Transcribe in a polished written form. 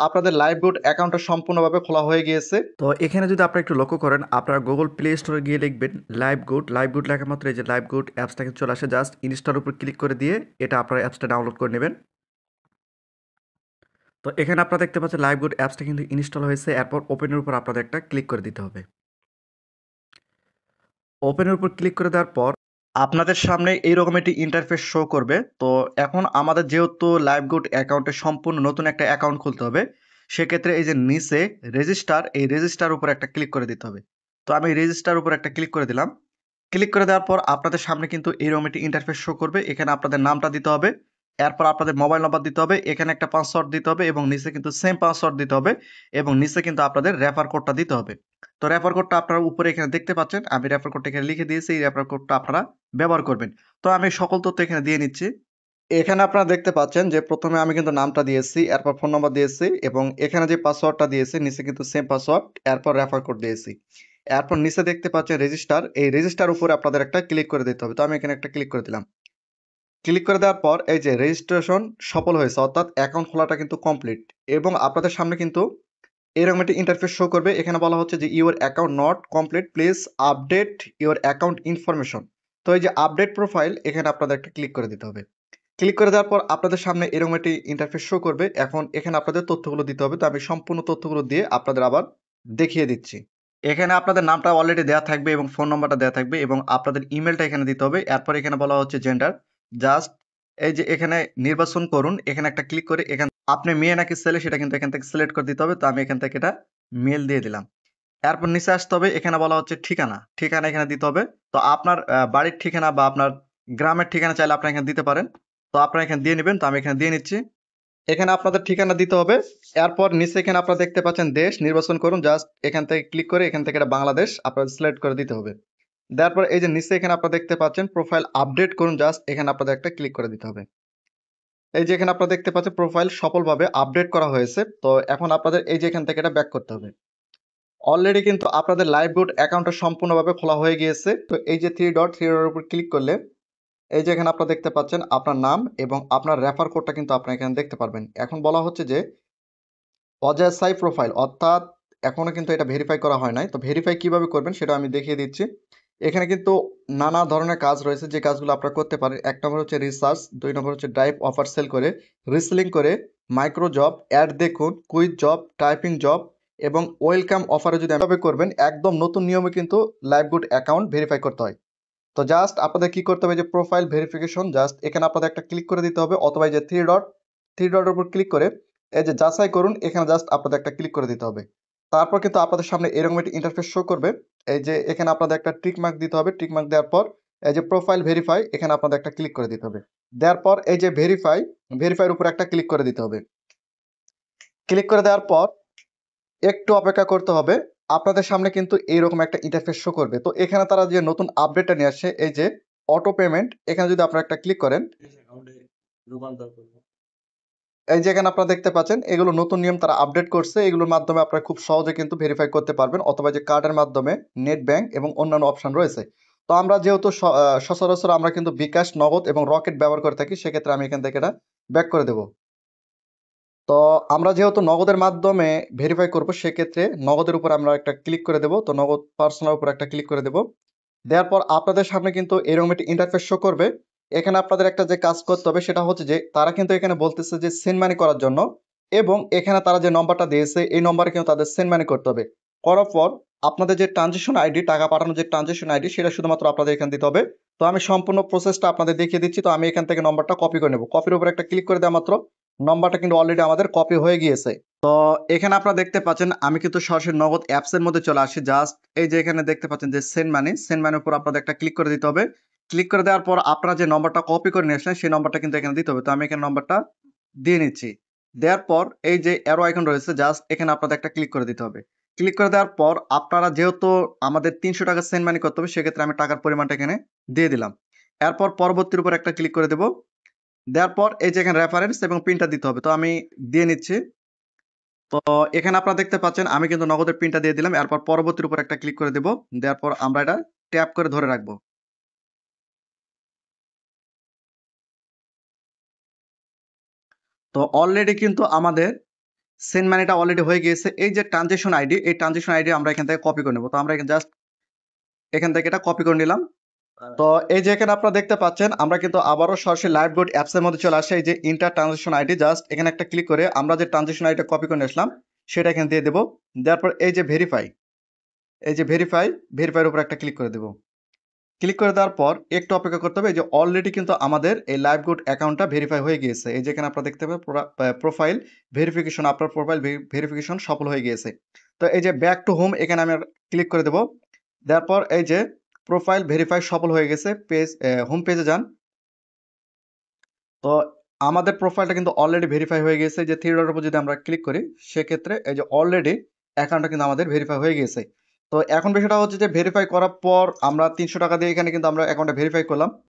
আপনাদের লাইভগুড অ্যাকাউন্টটা সম্পূর্ণভাবে খোলা হয়ে গিয়েছে। তো এখানে যদি আপনারা একটু লক্ষ্য করেন, আপনারা গুগল প্লে স্টোরে গিয়ে লিখবেন লাইভগুড লেখা মাত্র এই যে লাইভগুড অ্যাপসটা কিন্তু চলে আসে। জাস্ট ইনস্টলের উপর ক্লিক করে দিয়ে এটা আপনারা অ্যাপসটা ডাউনলোড করে নেবেন। তো এখানে আপনারা দেখতে পাচ্ছেন লাইভগুড অ্যাপসটা কিন্তু ইনস্টল হয়েছে। এরপর ওপেনের উপর আপনাদের একটা ক্লিক করে দিতে হবে। ওপেনের উপর ক্লিক করে দেওয়ার পর আপনাদের সামনে এইরকম একটি ইন্টারফেস শো করবে। তো এখন আমাদের যেহেতু লাইভগুড অ্যাকাউন্টে সম্পূর্ণ নতুন একটা অ্যাকাউন্ট খুলতে হবে, সেক্ষেত্রে এই যে নিচে এই রেজিস্টার উপর একটা ক্লিক করে দিতে হবে। তো আমি রেজিস্টার উপর একটা ক্লিক করে দিলাম। ক্লিক করে দেওয়ার পর আপনাদের সামনে কিন্তু এইরকম একটি ইন্টারফেস শো করবে। এখানে আপনাদের নামটা দিতে হবে, এরপর আপনাদের মোবাইল নাম্বার দিতে হবে, এখানে একটা পাসওয়ার্ড দিতে হবে এবং নিচে কিন্তু সেম পাসওয়ার্ড দিতে হবে এবং নিচে কিন্তু আপনাদের রেফার কোডটা দিতে হবে। তো রেফার কোডটা আপনারা উপরে এখানে দেখতে পাচ্ছেন। আমি রেফার কোডটা এখানে লিখে দিয়েছি। এই রেফার কোডটা আপনারা ব্যবহার করবেন। তো আমি সকল তথ্য এখানে দিয়ে নিচ্ছি। এখানে আপনারা দেখতে পাচ্ছেন যে প্রথমে আমি কিন্তু নামটা দিয়েছি, এরপর ফোন নাম্বার দিয়েছি এবং এখানে যে পাসওয়ার্ডটা দিয়েছি নিচে কিন্তু সেম পাসওয়ার্ড, এরপর রেফার কোড দিয়েছি। এরপর নিচে দেখতে পাচ্ছেন রেজিস্টার, এই রেজিস্টার উপরে আপনাদের একটা ক্লিক করে দিতে হবে। তো আমি এখানে একটা ক্লিক করে দিলাম। ক্লিক করে দেওয়ার পর এই যে রেজিস্ট্রেশন সফল হয়েছে, অর্থাৎ অ্যাকাউন্ট খোলাটা কিন্তু কমপ্লিট এবং আপনাদের সামনে কিন্তু এরকম একটি ইন্টারফেস শো করবে। এখানে বলা হচ্ছে যে your account not complete, please update your account information. তো এই যে আপডেট প্রোফাইল, এখানে আপনাদের একটা ক্লিক করে দিতে হবে। ক্লিক করে দেওয়ার পর আপনাদের সামনে এরকম একটি ইন্টারফেস শো করবে। এখন এখানে আপনাদের তথ্যগুলো দিতে হবে। তো আমি সম্পূর্ণ তথ্যগুলো দিয়ে আপনাদের আবার দেখিয়ে দিচ্ছি। এখানে আপনাদের নামটা অলরেডি দেওয়া থাকবে এবং ফোন নাম্বারটা দেওয়া থাকবে এবং আপনাদের ইমেলটা এখানে দিতে হবে। এরপর এখানে বলা হচ্ছে জেন্ডার। জাস্ট এই যে এখানে নির্বাচন করুন, এখানে একটা ক্লিক করে এখানে আপনি মেয়ে নাকি ছেলে সেটা কিন্তু এখান থেকে সিলেক্ট করে দিতে হবে। তো আমি এখান থেকে এটা মেল দিয়ে দিলাম। এরপর নিচে আসতে হবে, এখানে বলা হচ্ছে ঠিকানা, ঠিকানা এখানে দিতে হবে। তো আপনার বাড়ির ঠিকানা বা আপনার গ্রামের ঠিকানা চাইলে আপনারা এখানে দিতে পারেন। তো আপনারা এখানে দিয়ে নেবেন। তো আমি এখানে দিয়ে নিচ্ছি। এখানে আপনাদের ঠিকানা দিতে হবে। এরপর নিচে এখানে আপনারা দেখতে পাচ্ছেন দেশ নির্বাচন করুন। জাস্ট এখান থেকে ক্লিক করে এখান থেকে এটা বাংলাদেশ আপনাদের সিলেক্ট করে দিতে হবে। দেওয়ার পর এই যে নিচে এখানে আপনারা দেখতে পাচ্ছেন প্রোফাইল আপডেট করুন। জাস্ট এখানে আপনাদের একটা ক্লিক করে দিতে হবে। এই যে এখানে আপনারা দেখতে পাচ্ছেন প্রোফাইল সফলভাবে আপডেট করা হয়েছে। তো এখন আপনাদের এই যে এখান থেকে এটা ব্যাক করতে হবে। অলরেডি কিন্তু আপনাদের লাইভগুড অ্যাকাউন্টটা সম্পূর্ণভাবে খোলা হয়ে গিয়েছে। তো এই যে থ্রি ডট উপর ক্লিক করলে এই যে এখানে আপনারা দেখতে পাচ্ছেন আপনার নাম এবং আপনার রেফার কোডটা কিন্তু আপনারা এখানে দেখতে পারবেন। এখন বলা হচ্ছে যে অযাচাই প্রোফাইল, অর্থাৎ এখনো কিন্তু এটা ভেরিফাই করা হয় নাই। তো ভেরিফাই কিভাবে করবেন সেটা আমি দেখিয়ে দিচ্ছি। এখানে কিন্তু নানা ধরনের কাজ রয়েছে যে কাজগুলো আপনারা করতে পারেন। ১ নম্বর হচ্ছে রিসার্চ, ২ নম্বর হচ্ছে ড্রাইভ অফার সেল করে, রিসেলিং করে, মাইক্রো জব, অ্যাড দেখুন, কুইজ জব, টাইপিং জব এবং ওয়েলকাম অফারে যদি এভাবে করবেন, একদম নতুন নিয়মে কিন্তু লাইভগুড অ্যাকাউন্ট ভেরিফাই করতে হয়। তো জাস্ট আপনাদের কি করতে হবে, যে প্রোফাইল ভেরিফিকেশন, জাস্ট এখানে আপনাদের একটা ক্লিক করে দিতে হবে অথবা এই যে থ্রি ডটের উপর ক্লিক করে এই যে যাচাই করুন, এখানে জাস্ট আপনাদের একটা ক্লিক করে দিতে হবে। তারপর কিন্তু আপনাদের সামনে এরকম একটি ইন্টারফেস শো করবে। এই যে এখানে আপনাদের একটা টিক মার্ক দিতে হবে। টিক মার্ক দেওয়ার পর এই যে প্রোফাইল ভেরিফাই, এখানে আপনাদের একটা ক্লিক করে দিতে হবে। দেওয়ার পর এই যে ভেরিফাইয়ের উপর একটা ক্লিক করে দিতে হবে। ক্লিক করে দেওয়ার পর একটু অপেক্ষা করতে হবে। আপনাদের সামনে কিন্তু এইরকম একটা ইন্টারফেস শো করবে। তো এখানে তারা যে নতুন আপডেটটা নিয়ে আসছে, এই যে অটো পেমেন্ট, এখানে যদি আপনারা একটা ক্লিক করেন, এই যে এখানে আপনারা দেখতে পাচ্ছেন এগুলো নতুন নিয়ম তারা আপডেট করছে। এগুলোর মাধ্যমে আপনারা খুব সহজে কিন্তু ভেরিফাই করতে পারবেন অথবা যে কার্ডের মাধ্যমে, নেট ব্যাংক এবং অন্যান্য অপশন রয়েছে। তো আমরা যেহেতু সচরাচর আমরা কিন্তু বিকাশ, নগদ এবং রকেট ব্যবহার করে থাকি, সেক্ষেত্রে আমি এখান থেকে এটা ব্যাক করে দেব। তো আমরা যেহেতু নগদের মাধ্যমে ভেরিফাই করব, সেক্ষেত্রে নগদের উপর আমরা একটা ক্লিক করে দেব। তো নগদ পার্সোনাল উপর একটা ক্লিক করে দেব। দেওয়ার পর আপনাদের সামনে কিন্তু এরকম একটি ইন্টারফেস শো করবে। এখানে আপনাদের একটা যে কাজ করতে হবে সেটা হচ্ছে যে তারা কিন্তু এখানে বলতেছে যে সেন্ড মানি করার জন্য এবং এখানে তারা যে নম্বরটা দিয়েছে এই নম্বরে কিন্তু তাদের সেন্ড মানি করতে হবে। করার পর আপনাদের যে ট্রানজেকশন আইডি, টাকা পাঠানোর যে ট্রানজেকশন আইডি, সেটা শুধুমাত্র আপনাদের এখানে দিতে হবে। তো আমি সম্পূর্ণ প্রসেসটা আপনাদের দেখিয়ে দিচ্ছি। তো আমি এখান থেকে নম্বরটা কপি করে নেব। কপির উপর একটা ক্লিক করে দেওয়া মাত্র নম্বরটা কিন্তু অলরেডি আমাদের কপি হয়ে গিয়েছে। তো এখানে আপনারা দেখতে পাচ্ছেন আমি কিন্তু সরাসরি নগদ অ্যাপস এর মধ্যে চলে আসি। জাস্ট এই যে এখানে দেখতে পাচ্ছেন যে সেন্ড মানির উপর আপনাদের একটা ক্লিক করে দিতে হবে। ক্লিক করে দেওয়ার পর আপনারা যে নম্বরটা কপি করে নিয়ে আসলেন সেই নম্বরটা কিন্তু এখানে দিতে হবে। তো আমি এখানে নম্বরটা দিয়ে নিচ্ছি। দেওয়ার পর এই যে অ্যারো আইকন রয়েছে, জাস্ট এখানে আপনাদের একটা ক্লিক করে দিতে হবে। ক্লিক করে দেওয়ার পর আপনারা যেহেতু আমাদের ৩০০ টাকা সেন্ড মানি করতে হবে, সেক্ষেত্রে আমি টাকার পরিমাণটা এখানে দিয়ে দিলাম। এরপর পরবর্তীর উপর একটা ক্লিক করে দেব। দেওয়ার পর এই যে এখানে রেফারেন্স এবং পিনটা দিতে হবে। তো আমি দিয়ে নিচ্ছি। তো এখানে আপনারা দেখতে পাচ্ছেন আমি কিন্তু নগদের পিনটা দিয়ে দিলাম। এরপর পরবর্তীর উপর একটা ক্লিক করে দেব। দেওয়ার পর আমরা এটা ট্যাপ করে ধরে রাখবো। তো অলরেডি কিন্তু আমাদের সেন্ড মানিটা অলরেডি হয়ে গিয়েছে। এই যে ট্রানজেকশন আইডি, এই ট্রানজেকশন আইডি আমরা এখান থেকে কপি করে নেব। তো আমরা জাস্ট এখান থেকে এটা কপি করে নিলাম। তো এই যে এখানে আপনারা দেখতে পাচ্ছেন আমরা কিন্তু আবারও সরাসরি লাইভগুড অ্যাপস এর মধ্যে চলে আসে। এই যে ইন্টার ট্রানজেকশন আইডি, জাস্ট এখানে একটা ক্লিক করে আমরা যে ট্রানজেকশন আইডিটা কপি করে নিয়ে আসলাম সেটা এখানে দিয়ে দেব। দেওয়ার পর এই যে ভেরিফাই, এই যে ভেরিফাইয়ের উপর একটা ক্লিক করে দেব। ক্লিক করে দেওয়ার পর একটু অপেক্ষা করতে হবে। এই যে অলরেডি কিন্তু আমাদের এই লাইভগুড অ্যাকাউন্টটা ভেরিফাই হয়ে গিয়েছে। এই যে এখানে আপনারা দেখতে পাবেন প্রোফাইল ভেরিফিকেশন, আপনার প্রোফাইল ভেরিফিকেশন সফল হয়ে গিয়েছে। তো এই যে ব্যাক টু হোম এখানে আমি ক্লিক করে দেব। দেওয়ার পর এই যে প্রোফাইল ভেরিফাই সফল হয়ে গেছে, পেজ হোম পেজে যান। তো আমাদের প্রোফাইলটা কিন্তু অলরেডি ভেরিফাই হয়ে গেছে। যে থ্রি ডটের উপর যদি আমরা ক্লিক করি সেক্ষেত্রে এই যে অলরেডি অ্যাকাউন্টটা কিন্তু আমাদের ভেরিফাই হয়ে গেছে। তো এখন বিষয়টা হচ্ছে যে ভেরিফাই করার পর আমরা 300 টাকা দিয়ে এখানে কিন্তু আমরা অ্যাকাউন্টটা ভেরিফাই করলাম।